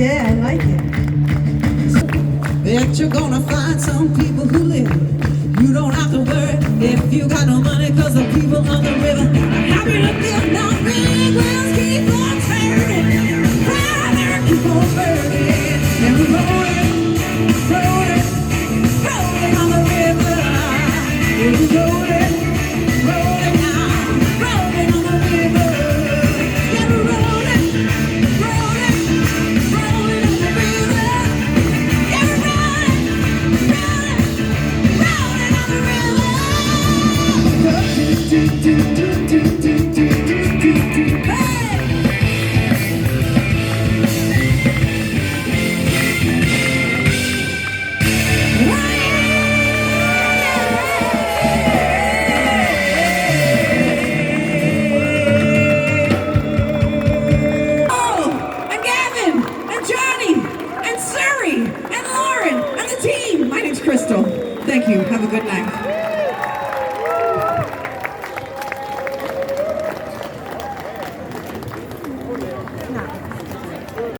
Yeah, I like it. Bet you're gonna find some people who live. You don't have to worry if you got no money, cause the people on the river are happy to build. Now big wheels keep on turning, fire keep on burning, and we're rolling, rolling, rolling on the river. We're rolling, rolling now, rolling on the river. Yeah, we're rolling, rolling, rolling on the river. Yeah, we're rolling, rolling, rolling on the river. And Lauren and the team. My name's Crystal. Thank you. Have a good night.